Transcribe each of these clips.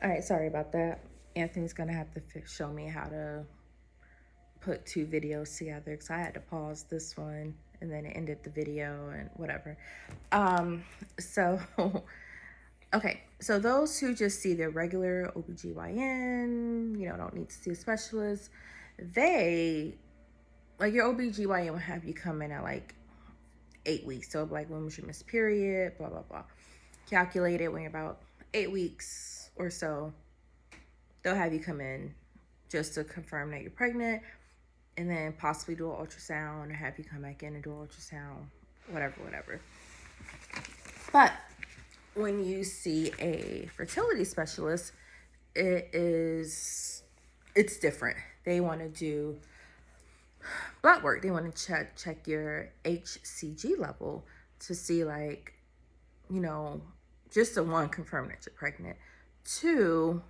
All right, sorry about that. Anthony's gonna have to show me how to put two videos together because I had to pause this one and then it ended the video and whatever. Um, so okay, so those who just see their regular OBGYN, don't need to see a specialist, they like your OBGYN will have you come in at like 8 weeks. So like when was your missed period, blah blah blah. Calculate it when you're about 8 weeks or so. They'll have you come in just to confirm that you're pregnant and then possibly do an ultrasound or have you come back in and do an ultrasound, whatever. But when you see a fertility specialist, it's different. They want to do blood work. They want to check your HCG level to see like, you know, just to one, confirm that you're pregnant. Two,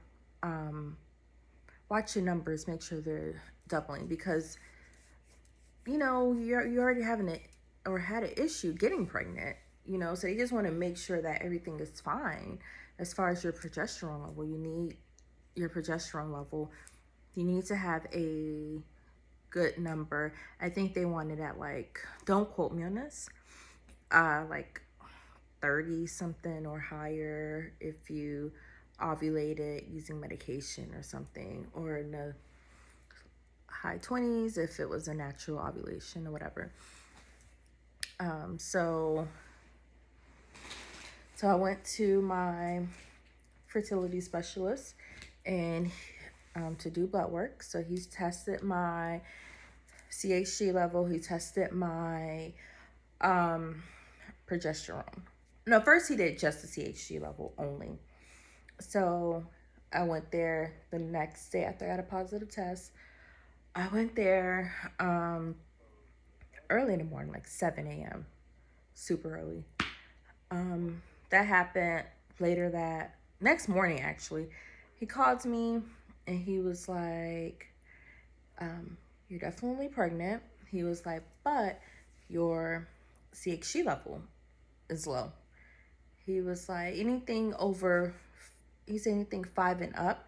watch your numbers, make sure they're doubling because you already having it or had an issue getting pregnant. So you just want to make sure that everything is fine as far as your progesterone level. You need your progesterone level. You need to have a good number. I think they wanted at like, don't quote me on this, like 30 something or higher if you ovulated using medication or something, or in the high 20s if it was a natural ovulation or whatever. So I went to my fertility specialist and to do blood work. So he's tested my CHG level. He tested my progesterone. No, first he did just the CHG level only. So I went there the next day after I got a positive test. I went there early in the morning, like 7 a.m., super early. That happened later that next morning, actually. He called me and he was like, you're definitely pregnant. He was like, but your CHG level is low. He was like, he said anything 5 and up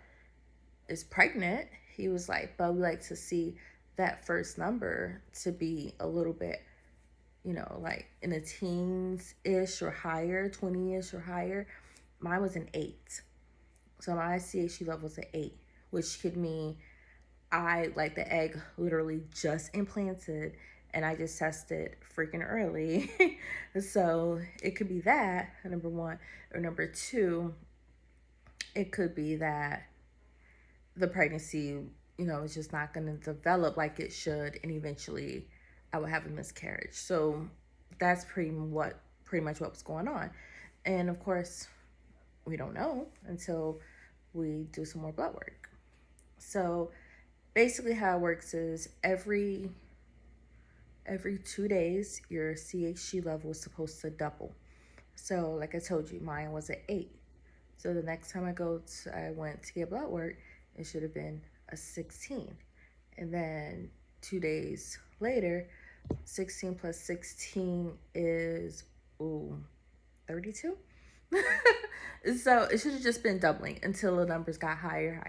is pregnant. He was like, but we like to see that first number to be a little bit, like in the teens ish or higher, 20 ish or higher. Mine was an 8. So my CHG level was an 8, which could mean I, like, the egg literally just implanted and I just tested freaking early. So it could be that, number one. Or number two, it could be that the pregnancy, is just not going to develop like it should, and eventually I would have a miscarriage. So that's pretty much what was going on. And of course, we don't know until we do some more blood work. So basically how it works is every 2 days your CHG level is supposed to double. So like I told you, mine was at 8. So the next time I went to get blood work, it should have been a 16. And then 2 days later, 16 plus 16 is 32. So it should have just been doubling until the numbers got higher.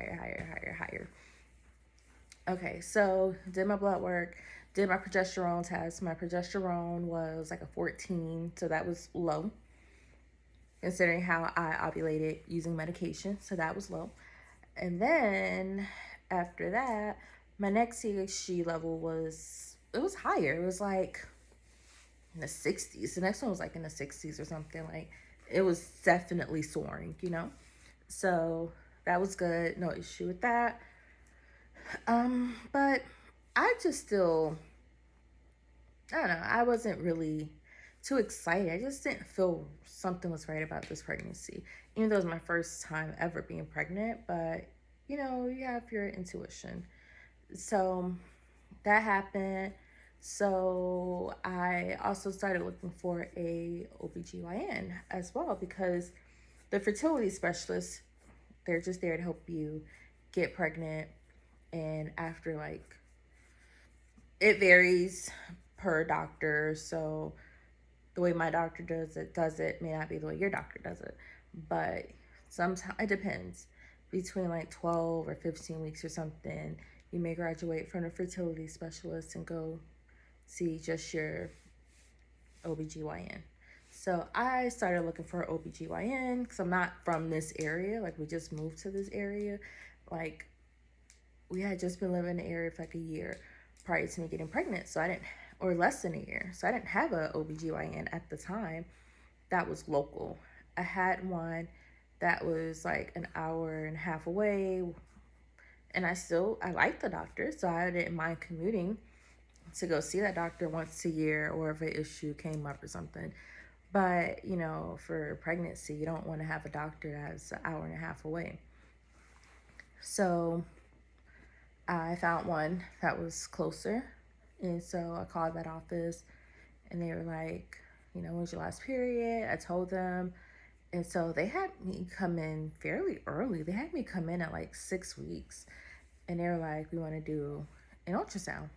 Okay, so did my blood work, did my progesterone test. My progesterone was like a 14, so that was low considering how I ovulated using medication, so that was low. And then after that, my next CHG level was higher. It was like in the 60s. The next one was like in the 60s or something. Like it was definitely soaring. So that was good. No issue with that. But I just still, I don't know, I wasn't really too excited. I just didn't feel something was right about this pregnancy. Even though it was my first time ever being pregnant, but you have your intuition. So that happened. So I also started looking for a OBGYN as well because the fertility specialists, they're just there to help you get pregnant. And after, like, it varies per doctor. So the way my doctor does it may not be the way your doctor does it. But sometimes it depends. between like 12 or 15 weeks or something, you may graduate from a fertility specialist and go see just your OBGYN. So I started looking for an OBGYN because I'm not from this area. Like, we just moved to this area. Like, we had just been living in the area for like a year prior to me getting pregnant. So I didn't, or less than a year. So I didn't have a OBGYN at the time that was local. I had one that was like an hour and a half away. And I liked the doctor, so I didn't mind commuting to go see that doctor once a year, or if an issue came up or something. But, you know, for pregnancy, you don't want to have a doctor that's an hour and a half away. So I found one that was closer. And so I called that office and they were like, you know, when's your last period? I told them. And so they had me come in fairly early. They had me come in at like 6 weeks. And they were like, we want to do an ultrasound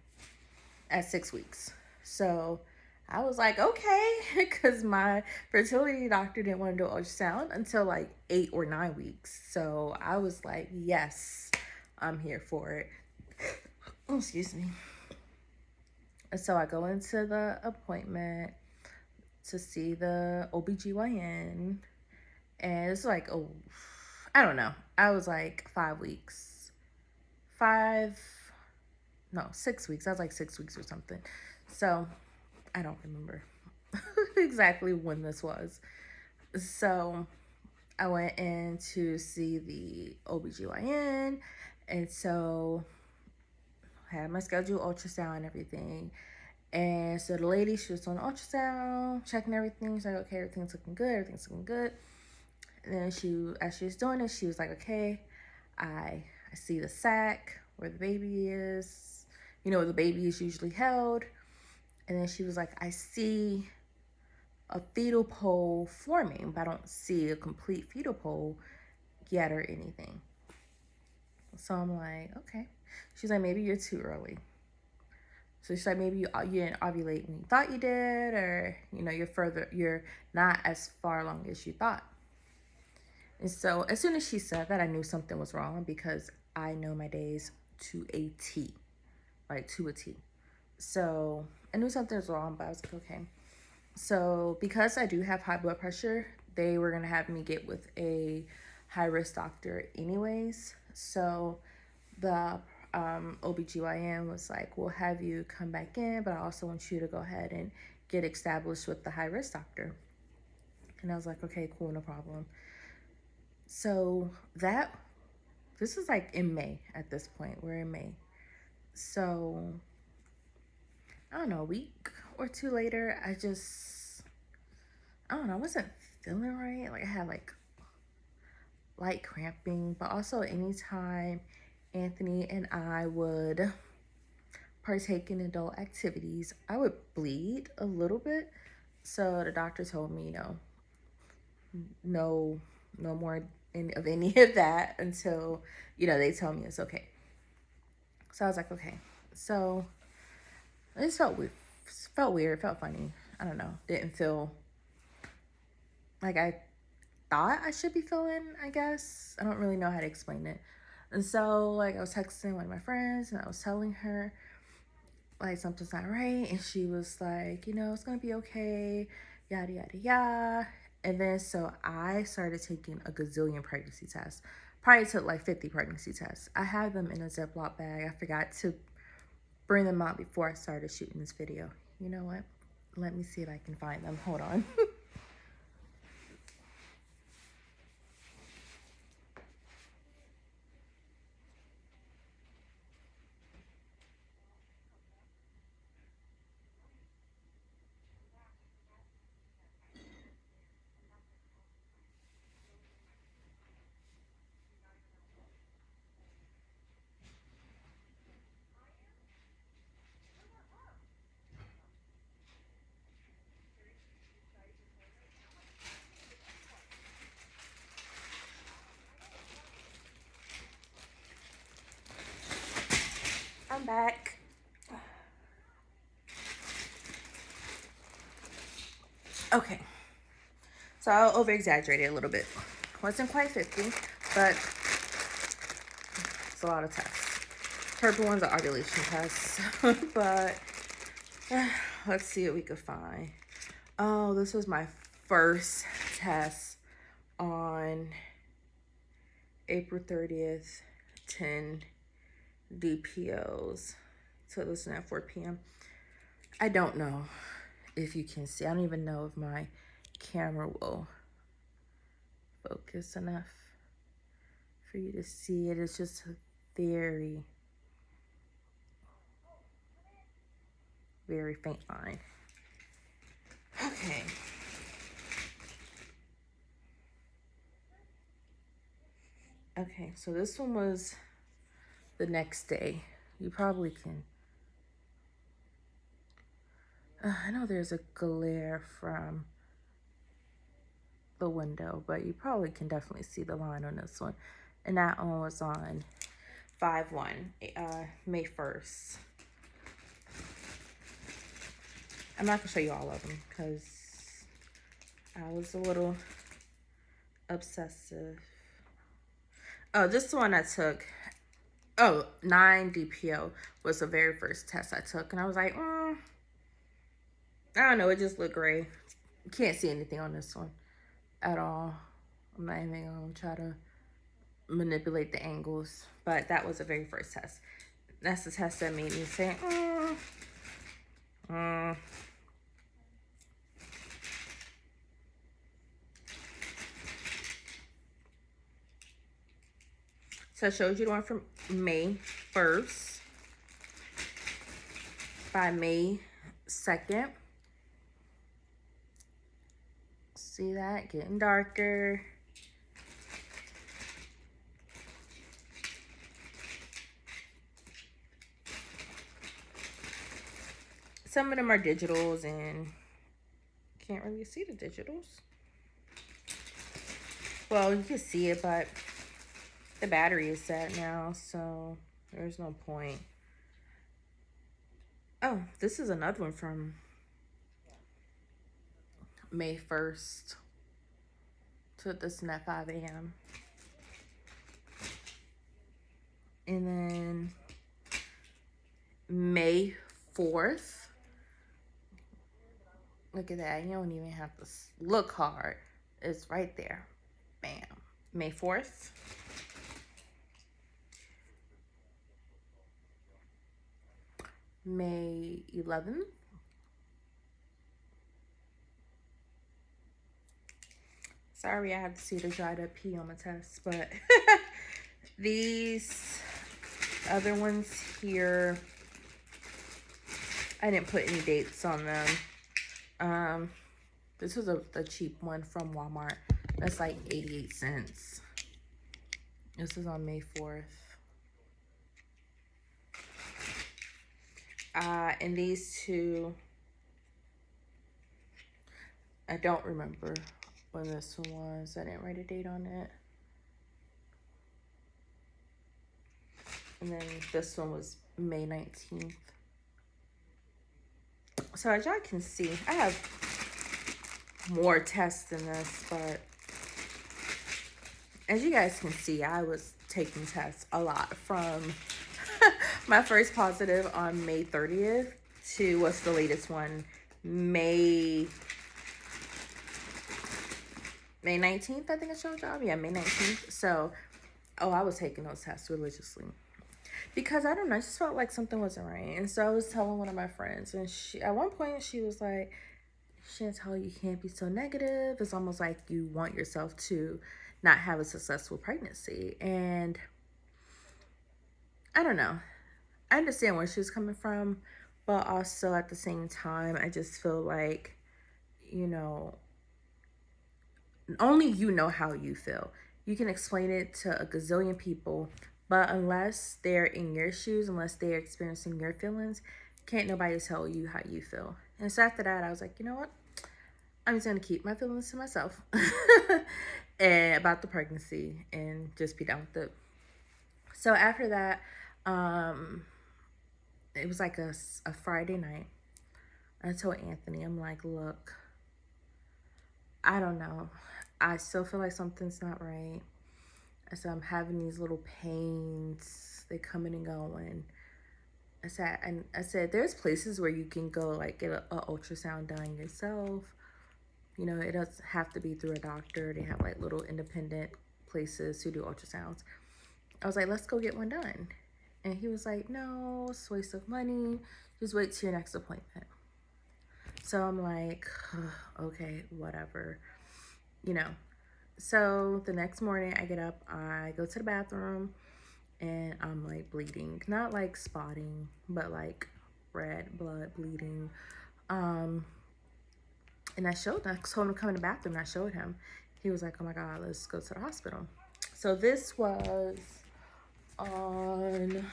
at 6 weeks. So I was like, okay, because my fertility doctor didn't want to do ultrasound until like 8 or 9 weeks. So I was like, yes, I'm here for it. Oh, excuse me. So I go into the appointment to see the OBGYN. And it's like, oh, I don't know. I was like 5 weeks. 6 weeks. I was like 6 weeks or something. So I don't remember exactly when this was. So I went in to see the OBGYN. And so I had my scheduled ultrasound and everything. And so the lady, she was doing the ultrasound, checking everything. She's like, okay, everything's looking good. And then as she was doing it, she was like, okay, I see the sac where the baby is, you know, where the baby is usually held. And then she was like, I see a fetal pole forming, but I don't see a complete fetal pole yet or anything. So I'm like, okay. She's like, maybe you're too early. So she's like, maybe you didn't ovulate when you thought you did, or, you know, you're not as far along as you thought. And so as soon as she said that, I knew something was wrong because I know my days to a T, like to a T. So I knew something was wrong, but I was like, okay. So because I do have high blood pressure, they were going to have me get with a high risk doctor anyways. So the OBGYN was like, we'll have you come back in, but I also want you to go ahead and get established with the high risk doctor. And I was like, okay, cool, no problem. So this is like in May at this point. We're in May. So I don't know, a week or two later, I don't know, I wasn't feeling right. Like I had like light cramping, but also anytime Anthony and I would partake in adult activities, I would bleed a little bit. So the doctor told me, you know, no more of any of that until, you know, they tell me it's okay. So I was like, okay. So it just felt weird, felt funny. I don't know. Didn't feel like I thought I should be feeling, I guess. I don't really know how to explain it. And so, like, I was texting one of my friends and I was telling her, like, something's not right. And she was like, you know, it's going to be okay, yada, yada, yada. And then so I started taking a gazillion pregnancy tests. Probably took like 50 pregnancy tests. I have them in a Ziploc bag. I forgot to bring them out before I started shooting this video. You know what? Let me see if I can find them. Hold on. I'm back. Okay. So I'll over exaggerate it a little bit. Wasn't quite 50, but a lot of tests. Purple one's an ovulation test, but let's see what we could find. Oh, this was my first test on April 30th, 10 DPOs. So this is at 4 p.m. I don't know if you can see. I don't even know if my camera will focus enough for you to see it. It's just a very, very faint line. Okay. Okay, so this one was the next day. You probably can. I know there's a glare from the window, but you probably can definitely see the line on this one. And that one was on 5/1, May 1st. I'm not gonna show you all of them because I was a little obsessive. Oh, this one I took, 9 DPO was the very first test I took. And I was like, I don't know, it just looked gray. You can't see anything on this one at all. I'm not even gonna try to manipulate the angles, but that was the very first test. That's the test that made me say, So I showed you the one from May 1st. By May 2nd. See that? Getting darker. Some of them are digitals and can't really see the digitals. Well, you can see it, but the battery is set now, so there's no point. Oh, this is another one from May 1st. Took this one at 5 a.m. And then May 4th. Look at that. You don't even have to look hard. It's right there. Bam. May 4th. May 11th. Sorry, I have to see the dried up pee on my test, but these other ones here, I didn't put any dates on them. This was a cheap one from Walmart. That's like 88 cents. This is on May 4th. And these two, I don't remember when this one was. I didn't write a date on it. And then this one was May 19th. So as y'all can see, I have more tests than this, but as you guys can see, I was taking tests a lot from my first positive on May 30th to what's the latest one, May 19th, I think I showed y'all. Yeah, May 19th. So, I was taking those tests religiously. Because I don't know, I just felt like something wasn't right. And so I was telling one of my friends, and at one point she was like, Chantel, you can't be so negative. It's almost like you want yourself to not have a successful pregnancy. And I don't know. I understand where she was coming from, but also at the same time, I just feel like, only you know how you feel. You can explain it to a gazillion people, but unless they're in your shoes, unless they're experiencing your feelings, can't nobody tell you how you feel. And so after that, I was like, you know what? I'm just going to keep my feelings to myself and about the pregnancy and just be done with it. So after that, it was like a Friday night. I told Anthony, I'm like, look, I don't know. I still feel like something's not right. I said, I'm having these little pains. They coming and going. I said, there's places where you can go like get a ultrasound done yourself. You know, it doesn't have to be through a doctor. They have like little independent places who do ultrasounds. I was like, let's go get one done. And he was like, no, it's a waste of money. Just wait till your next appointment. So I'm like, okay, whatever, you know. So the next morning I get up, I go to the bathroom, and I'm like bleeding. Not like spotting, but like red blood bleeding. Um, and I told him to come in the bathroom, and I showed him. He was like, oh my God, let's go to the hospital. So this was on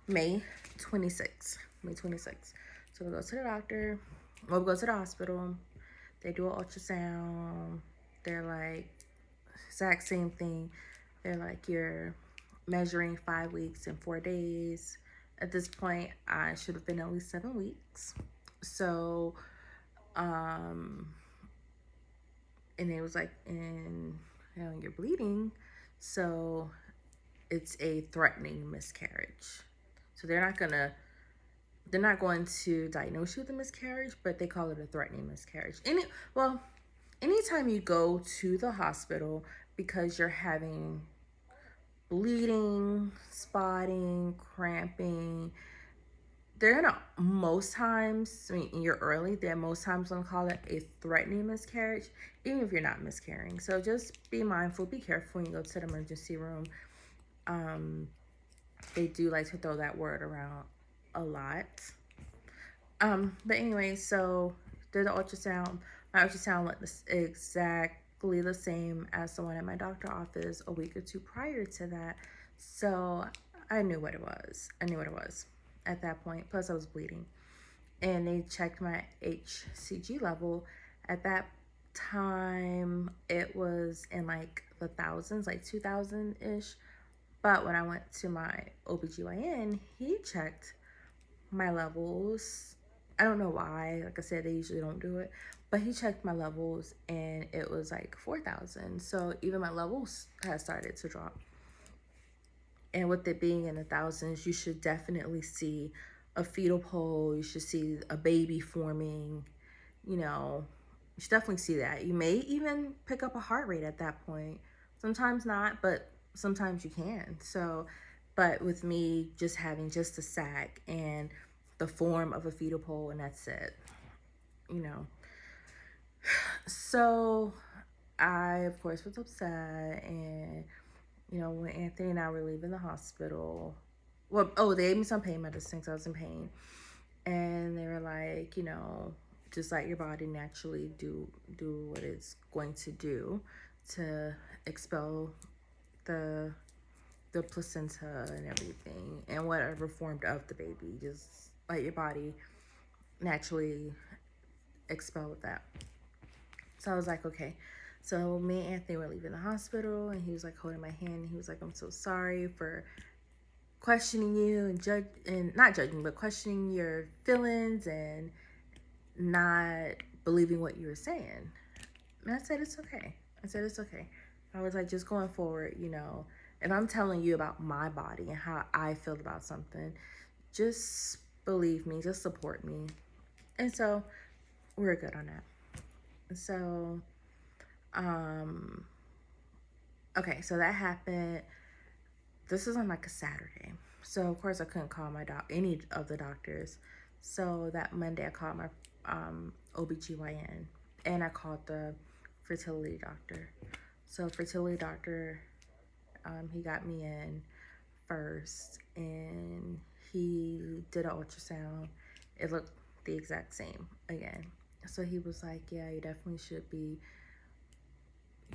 May 26th. May 26th. So we go to the doctor. Well, we go to the hospital. They do an ultrasound. They're like, exact same thing. They're like, you're measuring 5 weeks and 4 days. At this point, I should have been at least 7 weeks. So, and it was like, you're bleeding. So it's a threatening miscarriage. So they're not going to diagnose you with a miscarriage, but they call it a threatening miscarriage. Anytime you go to the hospital because you're having bleeding, spotting, cramping, they're gonna most times, you're early, they're most times gonna call it a threatening miscarriage, even if you're not miscarrying. So just be mindful, be careful when you go to the emergency room. They do like to throw that word around a lot. But anyway, so did the ultrasound. My ultrasound looked exactly the same as the one at my doctor's office a week or two prior to that. So I knew what it was. At that point. Plus I was bleeding. And they checked my HCG level. At that time, it was in like the thousands, like 2,000-ish. But when I went to my OBGYN, he checked my levels. I don't know why. Like I said, they usually don't do it. But he checked my levels and it was like 4,000. So even my levels had started to drop. And with it being in the thousands, you should definitely see a fetal pole. You should see a baby forming. You know, you should definitely see that. You may even pick up a heart rate at that point. Sometimes not, but sometimes you can. So, but with me just having just a sac and the form of a fetal pole, and that's it, you know. So I, of course, was upset. And, you know, when Anthony and I were leaving the hospital, they gave me some pain medicine because I was in pain. And they were like, you know, just let your body naturally do what it's going to do to expel the placenta and everything and whatever formed of the baby. Just let your body naturally expel that. So I was like, okay. So me and Anthony were leaving the hospital, and he was like holding my hand, and he was like, I'm so sorry for questioning you and not judging, but questioning your feelings and not believing what you were saying. And I said, it's okay. I was like, just going forward, you know, if I'm telling you about my body and how I feel about something, just believe me, just support me. And so we're good on that. So, okay, so that happened. This was on like a Saturday. So of course I couldn't call any of the doctors. So that Monday I called my OBGYN, and I called the fertility doctor. So fertility doctor, he got me in first, and he did an ultrasound. It looked the exact same again. So he was like, yeah, you definitely should be,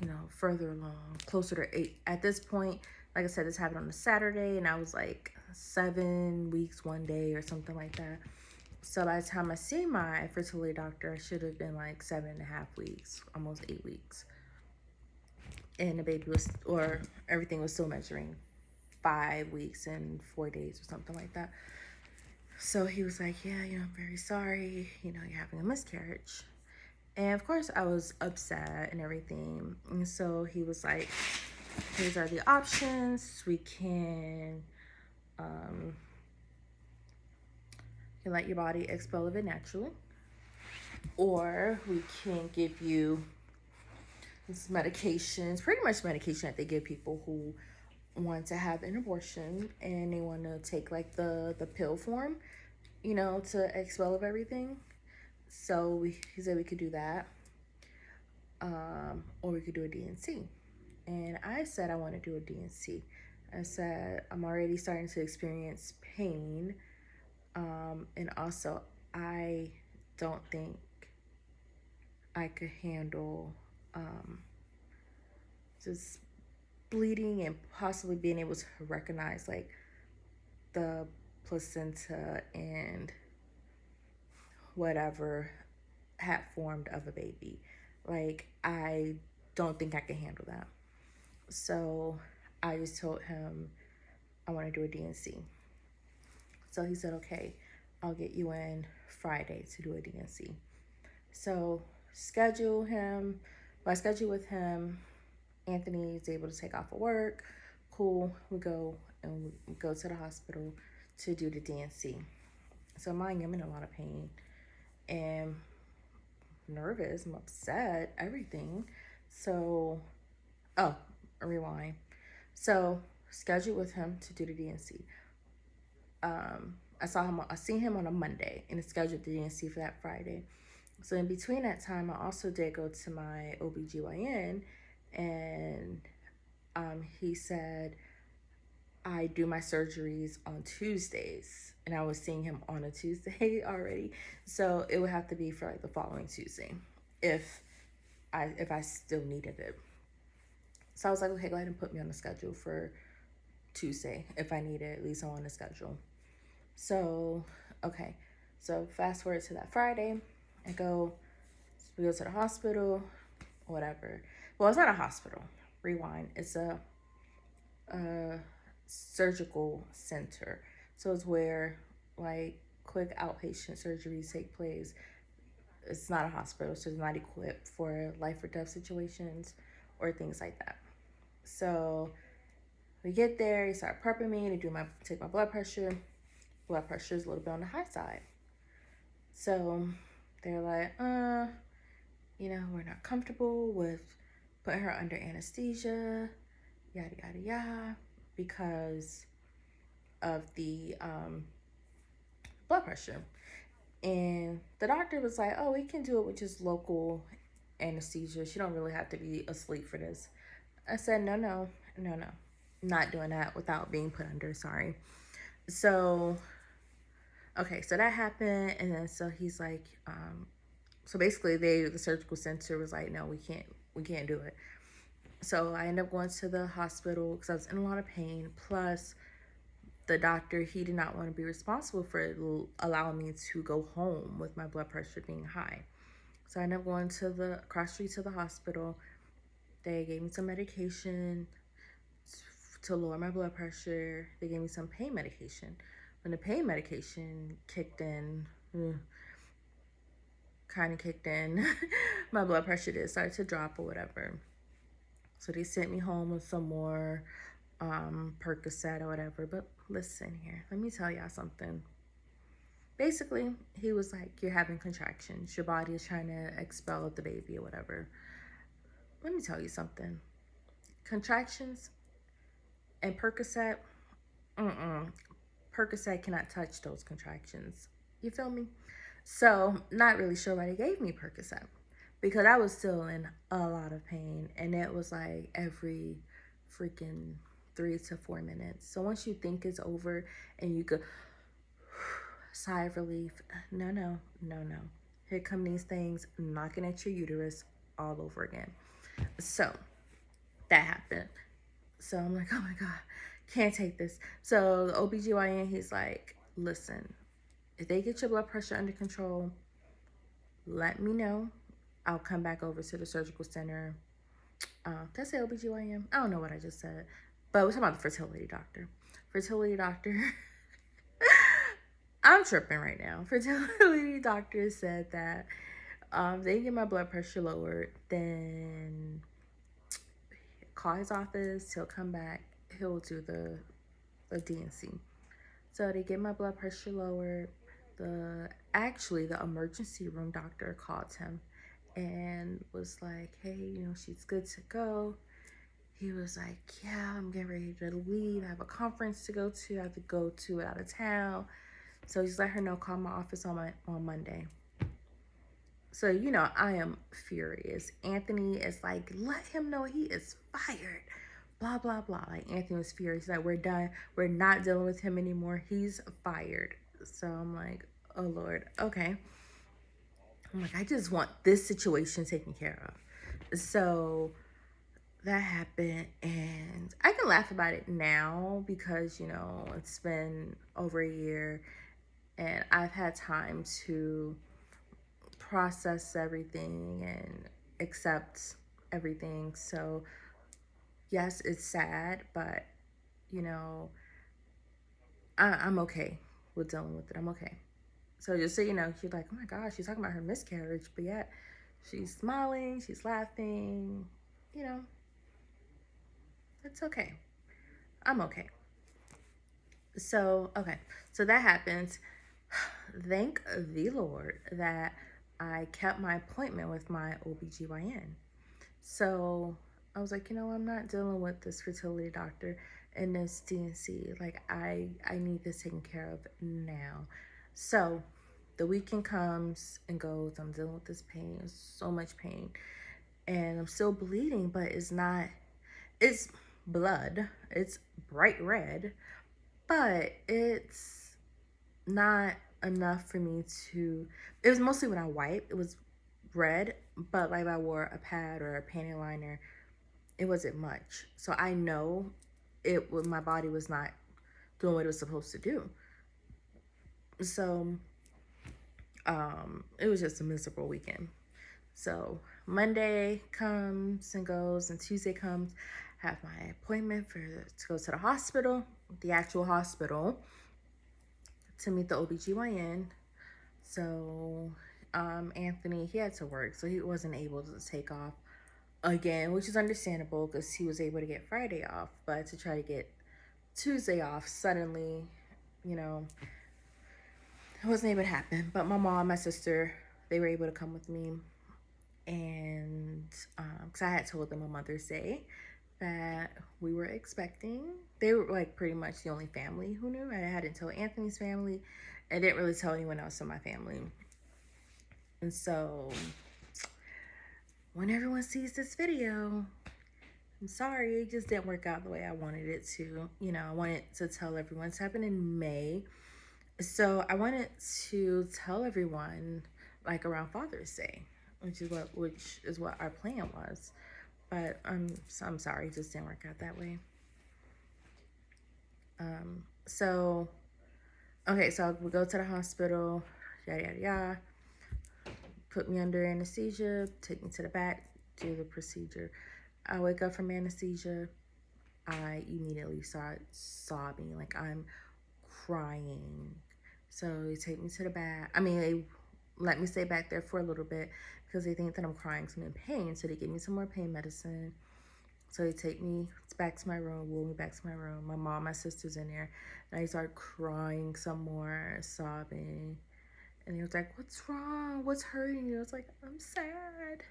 you know, further along, closer to 8. At this point, like I said, this happened on a Saturday, and I was like 7 weeks, 1 day or something like that. So by the time I see my fertility doctor, I should have been like 7.5 weeks, almost 8 weeks. And the baby everything was still measuring 5 weeks and 4 days or something like that. So he was like, yeah, you know, I'm very sorry, you know, you're having a miscarriage. And of course I was upset and everything. And so he was like, These are the options. We can let your body expel of it naturally, or we can give you this medications, pretty much medication that they give people who want to have an abortion and they want to take like the pill form, you know, to expel of everything. So he said we could do that, or we could do a DNC. And I said I want to do a DNC. I said I'm already starting to experience pain, and also I don't think I could handle just bleeding and possibly being able to recognize like the placenta and whatever had formed of a baby. Like, I don't think I can handle that. So I just told him I want to do a DNC. So he said, okay, I'll get you in Friday to do a DNC. So schedule him. Well, I schedule with him. Anthony is able to take off of work. Cool. We go and we go to the hospital to do the DNC. So mind you, I'm in a lot of pain and nervous. I'm upset. Everything. So, oh, rewind. So scheduled with him to do the DNC. I seen him on a Monday and scheduled the DNC for that Friday. So in between that time, I also did go to my OBGYN, and he said I do my surgeries on Tuesdays, and I was seeing him on a Tuesday already. So it would have to be for like the following Tuesday if I still needed it. So I was like, okay, go ahead and put me on the schedule for Tuesday if I need it. At least I'm on the schedule. So, okay. So fast forward to that Friday. We go to the hospital, whatever. Well, it's not a hospital. Rewind. It's a surgical center. So it's where like quick outpatient surgeries take place. It's not a hospital, so it's not equipped for life or death situations or things like that. So we get there, they start prepping me to take my blood pressure. Blood pressure is a little bit on the high side. So they're like, we're not comfortable with putting her under anesthesia, yada, yada, yada, because of the blood pressure. And the doctor was like, oh, we can do it with just local anesthesia. She don't really have to be asleep for this. I said, no. Not doing that without being put under, sorry. So, okay, so that happened. And then so he's like, so basically the surgical center was like, no, we can't do it. So I ended up going to the hospital because I was in a lot of pain. Plus, the doctor, he did not want to be responsible for allowing me to go home with my blood pressure being high. So I ended up going to the cross street to the hospital. They gave me some medication to lower my blood pressure. They gave me some pain medication. When the pain medication kicked in, my blood pressure did start to drop or whatever. So they sent me home with some more Percocet or whatever. But listen here, let me tell y'all something. Basically, he was like, you're having contractions. Your body is trying to expel the baby or whatever. Let me tell you something. Contractions and Percocet, Percocet cannot touch those contractions. You feel me? So, not really sure why they gave me Percocet. Because I was still in a lot of pain. And it was like every freaking 3 to 4 minutes. So once you think it's over and you could sigh of relief, no. Here come these things knocking at your uterus all over again. So that happened. So I'm like, oh my God, can't take this. So the OBGYN, he's like, listen, if they get your blood pressure under control, let me know. I'll come back over to the surgical center. Did I say OBGYN? I don't know what I just said. But we're talking about the fertility doctor. Fertility doctor. I'm tripping right now. Fertility doctor said that they get my blood pressure lowered, then call his office. He'll come back. He'll do the D&C. So they get my blood pressure lowered. The emergency room doctor called him and was like, hey, she's good to go. He was like, yeah, I'm getting ready to leave. I have a conference to go to. I have to go to it out of town. So just let her know, call my office on Monday. So, I am furious. Anthony is like, let him know he is fired. Blah, blah, blah. Like, Anthony was furious. Like, we're done. We're not dealing with him anymore. He's fired. So I'm like, oh, Lord. Okay. I'm like, I just want this situation taken care of. So that happened, and I can laugh about it now because, it's been over a year and I've had time to process everything and accept everything. So yes, it's sad, but I'm okay with dealing with it. I'm okay. So just so you know, she's like, oh my gosh, she's talking about her miscarriage, but yet she's smiling, she's laughing, it's okay. I'm okay. So, okay. So that happens. Thank the Lord that I kept my appointment with my OBGYN. So I was like, I'm not dealing with this fertility doctor and this D&C. Like, I need this taken care of now. So the weekend comes and goes. I'm dealing with this pain, so much pain. And I'm still bleeding, but it's blood. It's bright red, but it's not enough for me to, it was mostly when I wiped, it was red, but like if I wore a pad or a panty liner, it wasn't much. So I know my body was not doing what it was supposed to do. So it was just a miserable weekend. So Monday comes and goes, and Tuesday comes. I have my appointment to go to the hospital, the actual hospital, to meet the OBGYN. So Anthony, he had to work, so he wasn't able to take off again, which is understandable because he was able to get Friday off. But to try to get Tuesday off suddenly, it wasn't able to happen. But my mom, my sister, they were able to come with me. And because I had told them on Mother's Day that we were expecting. They were like pretty much the only family who knew. I hadn't told Anthony's family. I didn't really tell anyone else in my family. And so when everyone sees this video, I'm sorry, it just didn't work out the way I wanted it to. I wanted to tell everyone. It's happened in May. So I wanted to tell everyone like around Father's Day, which is what our plan was. But I'm sorry, it just didn't work out that way. So we go to the hospital, yada yada yada. Put me under anesthesia, take me to the back, do the procedure. I wake up from anesthesia. I immediately start sobbing, like I'm crying. So they take me to the back. They let me stay back there for a little bit because they think that I'm crying because I'm in pain. So they give me some more pain medicine. So they take me back to my room, wheel me back to my room. My mom, my sister's in there. And I start crying some more, sobbing. And he was like, what's wrong? What's hurting you? I was like, I'm sad.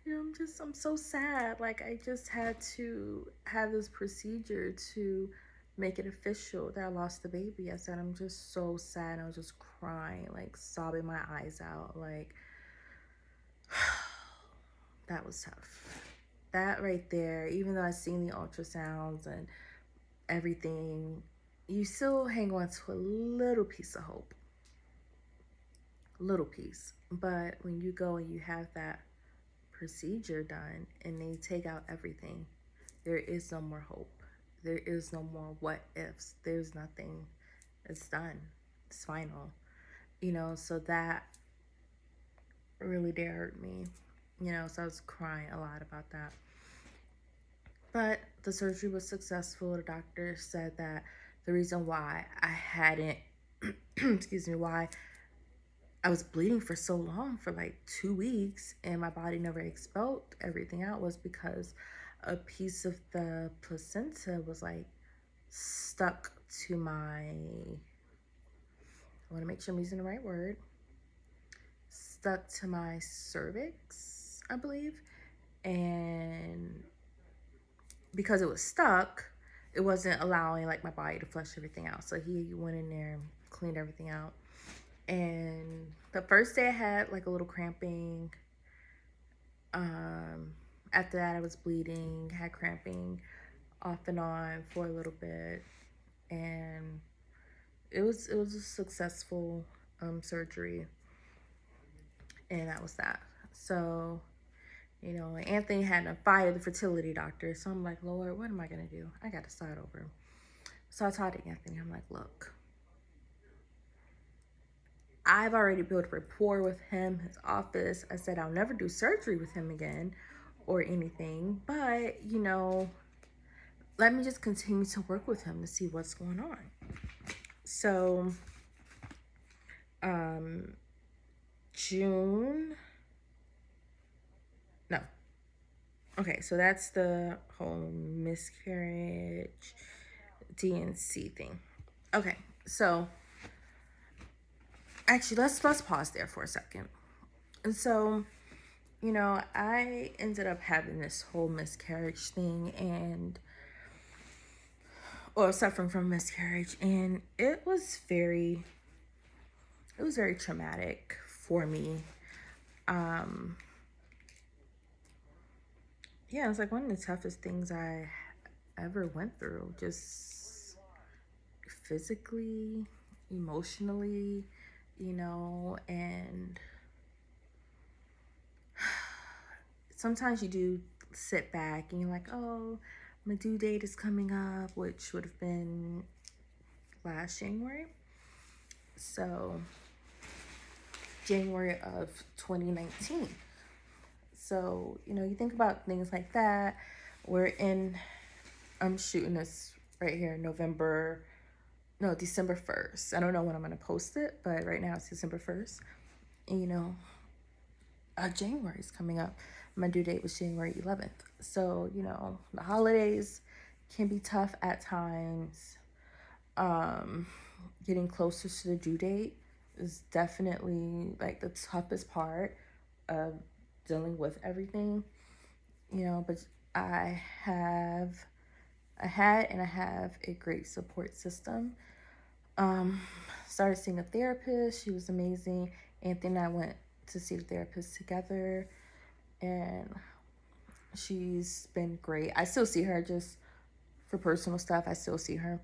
I'm so sad. Like, I just had to have this procedure to make it official that I lost the baby. I said, I'm just so sad. I was just crying, like sobbing my eyes out. Like, that was tough. That right there, even though I seen the ultrasounds and everything, you still hang on to a little piece of hope. Little piece. But when you go and you have that procedure done and they take out everything, there is no more hope. There is no more what ifs. There's nothing. It's done. It's final. So that really did hurt me. So I was crying a lot about that. But the surgery was successful. The doctor said that the reason why I hadn't, why I was bleeding for so long, for like 2 weeks, and my body never expelled everything out, was because a piece of the placenta was like stuck to my, I want to make sure I'm using the right word, stuck to my cervix, I believe. And because it was stuck, it wasn't allowing like my body to flush everything out. So he went in there and cleaned everything out. And the first day I had like a little cramping. After that I was bleeding, had cramping off and on for a little bit. And it was a successful surgery. And that was that. So, you know, Anthony had to fire the fertility doctor. So I'm like, Lord, what am I going to do? I got to start over. So I talked to Anthony. I'm like, look, I've already built rapport with him, his office. I said I'll never do surgery with him again or anything. But, you know, let me just continue to work with him to see what's going on. So, June. No. Okay, so that's the whole miscarriage D&C thing. Okay, so actually let's pause there for a second. And so, you know, I ended up having this whole miscarriage thing or suffering from miscarriage, and it was very traumatic for me. Yeah, it was like one of the toughest things I ever went through, just physically, emotionally, you know. And sometimes you do sit back and you're like, oh, my due date is coming up, which would have been last January. So January of 2019. So, you know, you think about things like that. I'm shooting this right here, December 1st. I don't know when I'm going to post it, but right now it's December 1st. And, you know, January is coming up. My due date was January 11th. So, you know, the holidays can be tough at times. Getting closer to the due date is definitely like the toughest part of dealing with everything, you know. But I had and I have a great support system. Started seeing a therapist. She was amazing. Anthony and I went to see the therapist together, and she's been great. I still see her just for personal stuff. I still see her.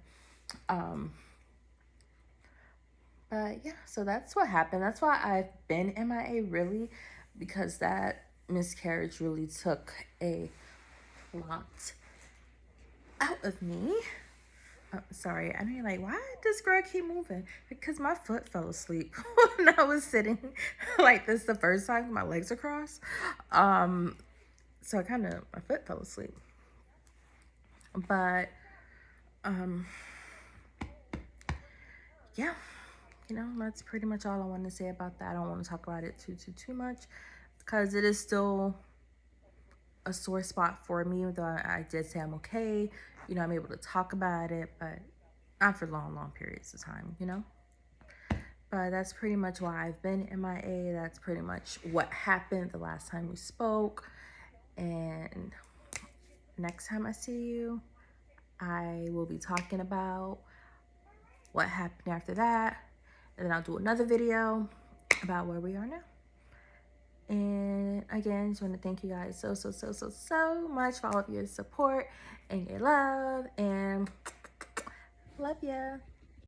But yeah, so that's what happened. That's why I've been MIA, really, because that miscarriage really took a lot out of me. Sorry, I know you're like, why does girl keep moving? Because my foot fell asleep when I was sitting like this the first time. My legs are crossed. So my foot fell asleep. But, yeah, you know, that's pretty much all I want to say about that. I don't want to talk about it too much because it is still a sore spot for me, though I did say I'm okay. You know, I'm able to talk about it, but not for long periods of time, you know? But that's pretty much why I've been MIA. That's pretty much what happened the last time we spoke. And next time I see you, I will be talking about what happened after that. And then I'll do another video about where we are now. And again, just want to thank you guys so much for all of your support and your love. And love ya.